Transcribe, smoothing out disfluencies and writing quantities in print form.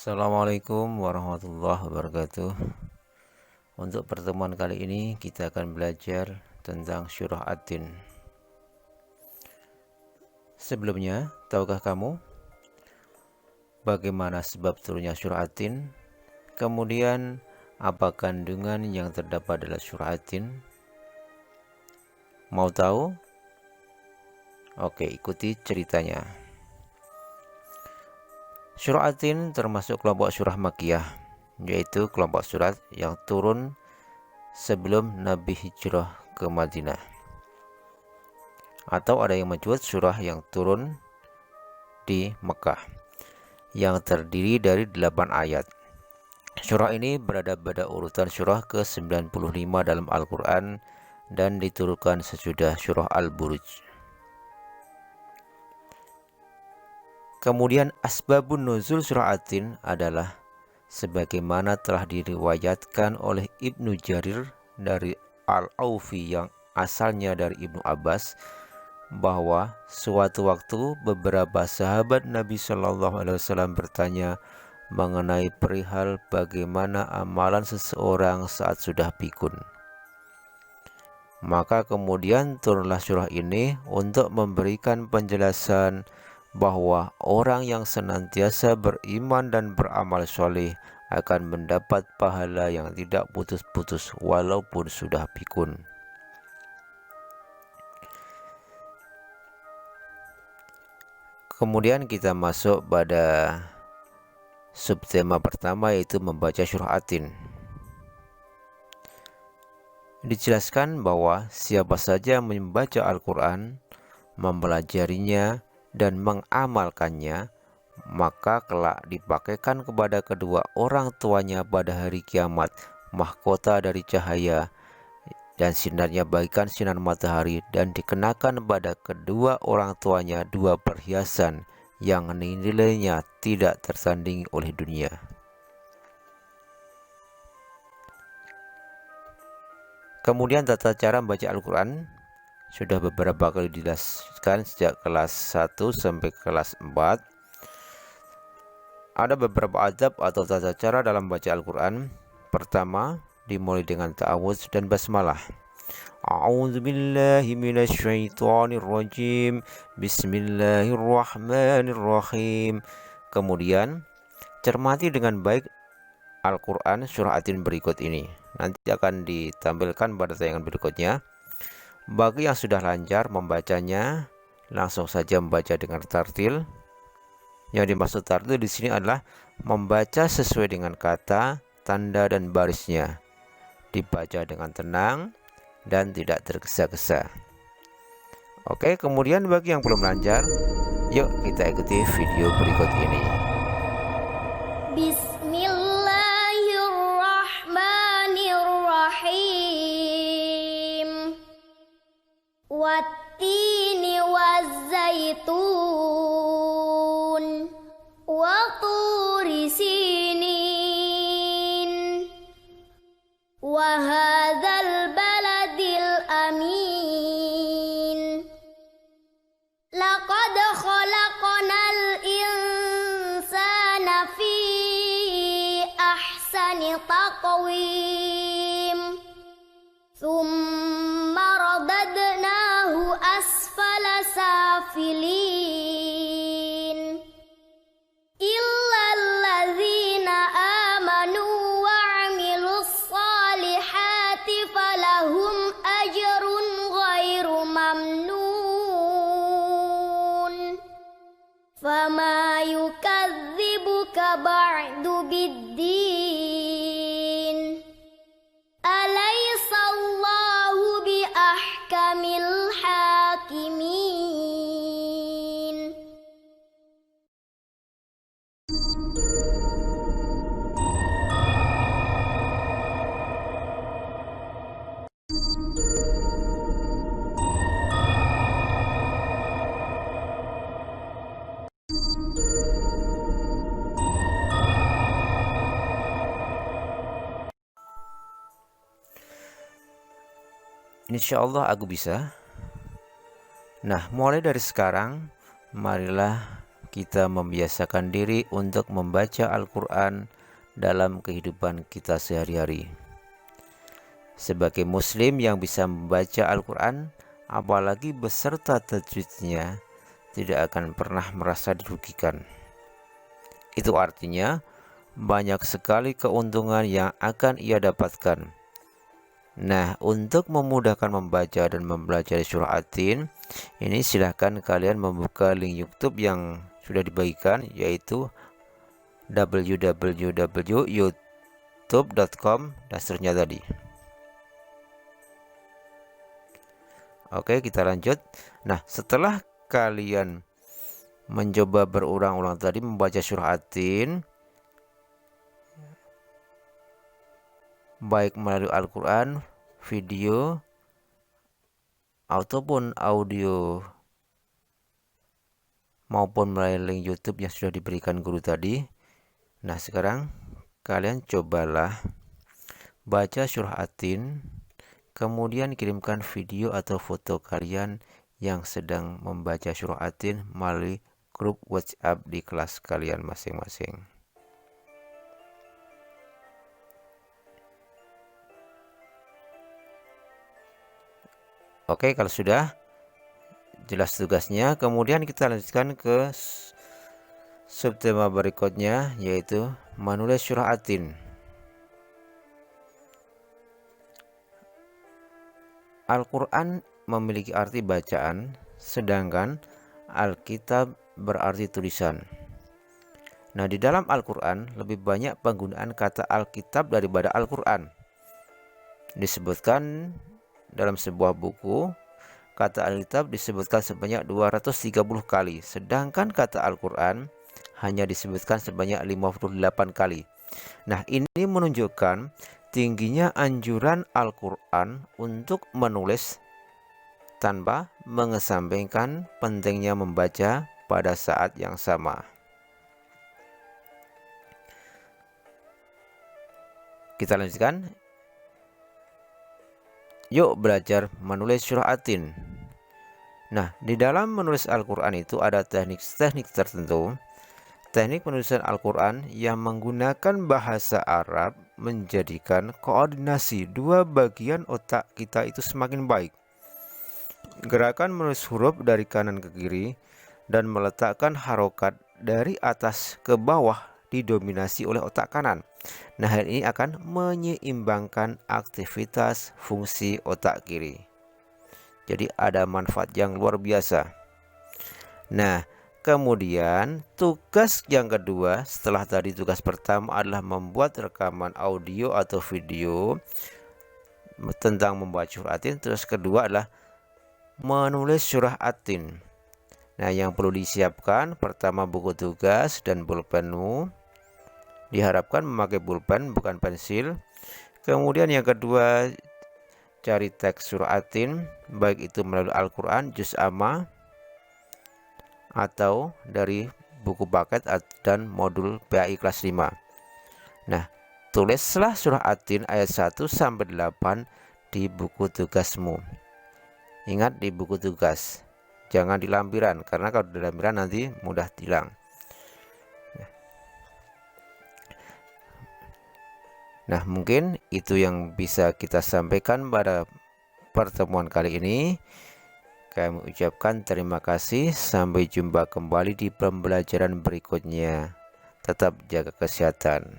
Assalamualaikum warahmatullahi wabarakatuh. Untuk pertemuan kali ini kita akan belajar tentang surah At-Tin. Sebelumnya, tahukah kamu bagaimana sebab turunnya surah At-Tin? Kemudian, apa kandungan yang terdapat dalam surah At-Tin? Mau tahu? Oke, ikuti ceritanya. Surah At-Tin termasuk kelompok surah Makkiyah, yaitu kelompok surat yang turun sebelum Nabi hijrah ke Madinah. Atau ada yang menyebut surah yang turun di Mekah, yang terdiri dari 8 ayat. Surah ini berada pada urutan surah ke-95 dalam Al-Quran dan diturunkan sesudah surah Al-Buruj. Kemudian asbabun nuzul surah At-Tin adalah sebagaimana telah diriwayatkan oleh Ibnu Jarir dari Al-Aufi yang asalnya dari Ibnu Abbas, bahwa suatu waktu beberapa sahabat Nabi Shallallahu Alaihi Wasallam bertanya mengenai perihal bagaimana amalan seseorang saat sudah pikun. Maka kemudian turunlah surah ini untuk memberikan penjelasan bahwa orang yang senantiasa beriman dan beramal soleh akan mendapat pahala yang tidak putus-putus walaupun sudah pikun. Kemudian kita masuk pada subtema pertama, yaitu membaca surah At-Tin. Dijelaskan bahwa siapa saja yang membaca Al-Quran, mempelajarinya, dan mengamalkannya, maka kelak dipakaikan kepada kedua orang tuanya pada hari kiamat mahkota dari cahaya, dan sinarnya bagaikan sinar matahari, dan dikenakan pada kedua orang tuanya 2 perhiasan yang nilainya tidak tersandingi oleh dunia. Kemudian tata cara membaca Al-Quran sudah beberapa kali dijelaskan sejak kelas 1 sampai kelas 4. Ada beberapa adab atau tata cara dalam baca Al-Quran. Pertama, dimulai dengan ta'awudz dan basmalah. A'udzubillahi minasyaitonirrajim. Bismillahirrahmanirrahim. Kemudian, cermati dengan baik Al-Quran surah At-Tin berikut ini. Nanti akan ditampilkan pada tayangan berikutnya. Bagi yang sudah lancar membacanya, langsung saja membaca dengan tartil. Yang dimaksud tartil di sini adalah membaca sesuai dengan kata, tanda, dan barisnya. Dibaca dengan tenang dan tidak tergesa-gesa. Oke, kemudian bagi yang belum lancar, yuk kita ikuti video berikut ini. Bismillahirrahmanirrahim. Wattini wazzaitun wa turi sinin wa hadzal baladil amin. Laqad khalaqnal insana fi ahsani taqwim. Thumma radadnahu asfala safilin. Illal ladzina amanu wa 'amilus salihati falahum ajrun ghairu mamnun. Fama yukadzibuka ba'du biddin. Alaysa Allahu bi ahkamil hakimin. Insyaallah aku bisa. Nah, mulai dari sekarang, marilah kita membiasakan diri untuk membaca Al-Quran dalam kehidupan kita sehari-hari. Sebagai muslim yang bisa membaca Al-Quran, apalagi beserta tajwidnya, tidak akan pernah merasa dirugikan. Itu artinya banyak sekali keuntungan yang akan ia dapatkan. Nah, untuk memudahkan membaca dan mempelajari surah At-Tin, ini silahkan kalian membuka link YouTube yang sudah dibagikan, yaitu www.youtube.com dan seterusnya tadi. Oke, kita lanjut. Nah, setelah kalian mencoba berulang-ulang tadi membaca surah At-Tin, baik melalui Al-Quran, video, ataupun audio, maupun melalui link YouTube yang sudah diberikan guru tadi. Nah, sekarang kalian cobalah baca surah At-Tin, kemudian kirimkan video atau foto kalian yang sedang membaca surah At-Tin melalui grup WhatsApp di kelas kalian masing-masing. Oke, kalau sudah jelas tugasnya, kemudian kita lanjutkan ke subtema berikutnya, yaitu menulis surah At-Tin. Al-Quran memiliki arti bacaan, sedangkan Alkitab berarti tulisan. Nah, di dalam Al-Quran lebih banyak penggunaan kata Alkitab daripada Al-Quran. Disebutkan dalam sebuah buku, kata Alkitab disebutkan sebanyak 230 kali, sedangkan kata Al-Quran hanya disebutkan sebanyak 58 kali. Nah, ini menunjukkan tingginya anjuran Al-Quran untuk menulis tanpa mengesampingkan pentingnya membaca pada saat yang sama. Kita lanjutkan. Yuk belajar menulis surah At-Tin. Nah, di dalam menulis Al-Quran itu ada teknik-teknik tertentu. Teknik penulisan Al-Quran yang menggunakan bahasa Arab menjadikan koordinasi dua bagian otak kita itu semakin baik. Gerakan menulis huruf dari kanan ke kiri dan meletakkan harokat dari atas ke bawah didominasi oleh otak kanan. Nah, hal ini akan menyeimbangkan aktivitas fungsi otak kiri. Jadi ada manfaat yang luar biasa. Nah, kemudian tugas yang kedua setelah tadi tugas pertama adalah membuat rekaman audio atau video tentang membaca surah At-Tin. Terus kedua adalah menulis surah At-Tin. Nah, yang perlu disiapkan pertama buku tugas dan pulpenmu. Diharapkan memakai pulpen bukan pensil. Kemudian yang kedua, cari teks surah At-Tin, baik itu melalui Al-Quran, juz amma, atau dari buku paket dan modul PAI kelas 5. Nah, tulislah surah At-Tin ayat 1-8 di buku tugasmu. Ingat, di buku tugas, jangan di lampiran, karena kalau di lampiran nanti mudah hilang. Nah, mungkin itu yang bisa kita sampaikan pada pertemuan kali ini. Kami ucapkan terima kasih. Sampai jumpa kembali di pembelajaran berikutnya. Tetap jaga kesehatan.